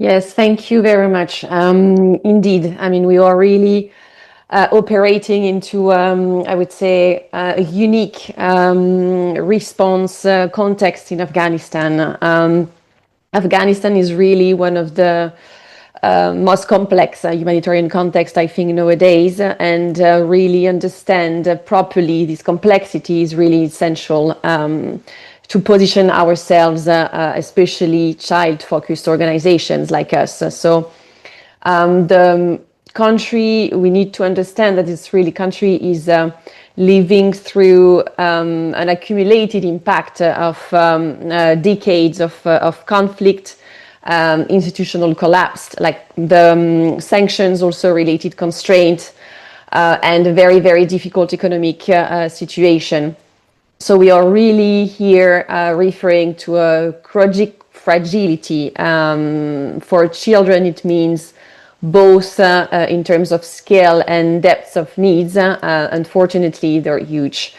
Yes, thank you very much. Indeed, I mean, we are really operating into, I would say, a unique response context in Afghanistan. Afghanistan is really one of the most complex humanitarian context, I think, nowadays, and really understand properly these complexities is really essential to position ourselves, especially child-focused organizations like us. So the country, we need to understand that this really country is living through an accumulated impact of decades of conflict, institutional collapse, like the sanctions also related constraint, and a very, very difficult economic situation. So we are really here referring to a chronic fragility. For children, it means both in terms of scale and depth of needs. Unfortunately, they're huge.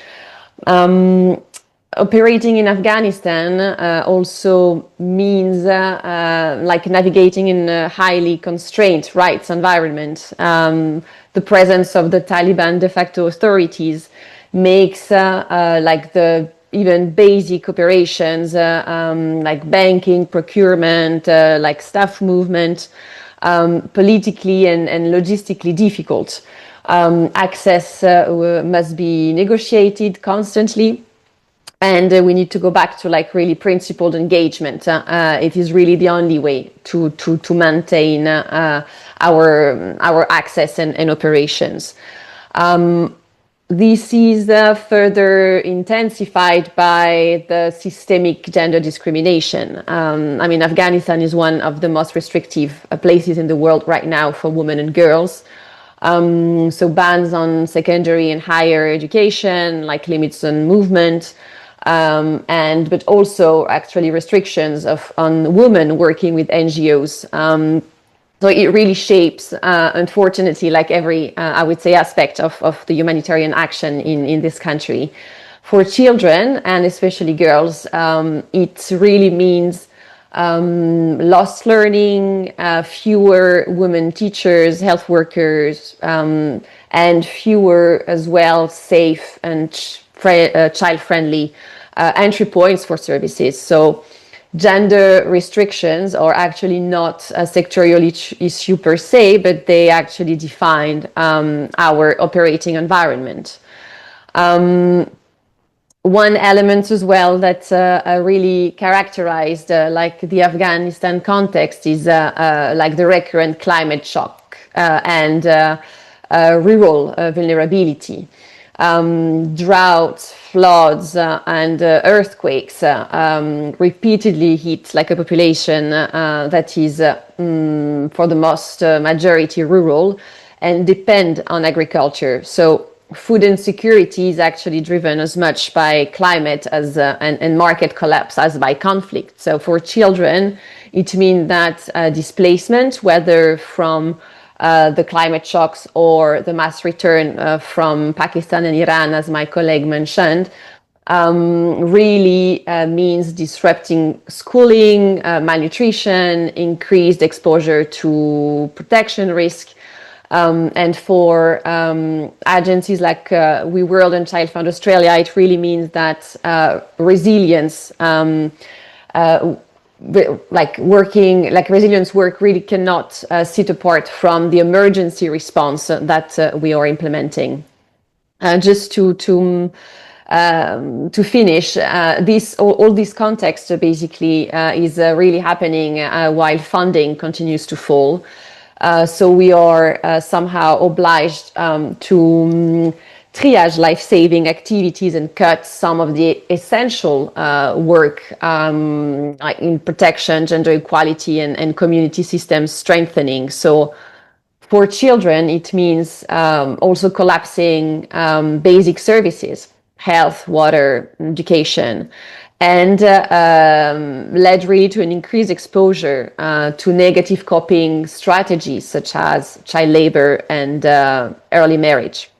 Operating in Afghanistan also means like navigating in a highly constrained rights environment. The presence of the Taliban de facto authorities makes like the even basic operations like banking, procurement, like staff movement, politically and logistically difficult. Access must be negotiated constantly. And we need to go back to like really principled engagement. It is really the only way to maintain our access and operations. This is further intensified by the systemic gender discrimination. I mean, Afghanistan is one of the most restrictive places in the world right now for women and girls. So bans on secondary and higher education, like limits on movement, but also actually restrictions on women working with NGOs. So it really shapes, unfortunately, like every, I would say, aspect of the humanitarian action in this country. For children, and especially girls, it really means lost learning, fewer women teachers, health workers, and fewer as well safe and child-friendly entry points for services. So gender restrictions are actually not a sectorial issue per se, but they actually define our operating environment. One element as well that really characterized like the Afghanistan context is like the recurrent climate shock and rural vulnerability. Droughts, floods, and earthquakes repeatedly hit like a population that is for the most majority rural and depend on agriculture. So food insecurity is actually driven as much by climate as and market collapse as by conflict. So for children, it means that displacement, whether from the climate shocks or the mass return from Pakistan and Iran, as my colleague mentioned, really means disrupting schooling, malnutrition, increased exposure to protection risk. And for agencies like We World and ChildFund Australia, it really means that resilience, resilience work really cannot sit apart from the emergency response that we are implementing. Just to finish, all this context basically is really happening while funding continues to fall. So we are somehow obliged to triage life-saving activities and cut some of the essential work in protection, gender equality, and community systems strengthening. So for children, it means also collapsing basic services, health, water, education, and led really to an increased exposure to negative coping strategies such as child labor and early marriage.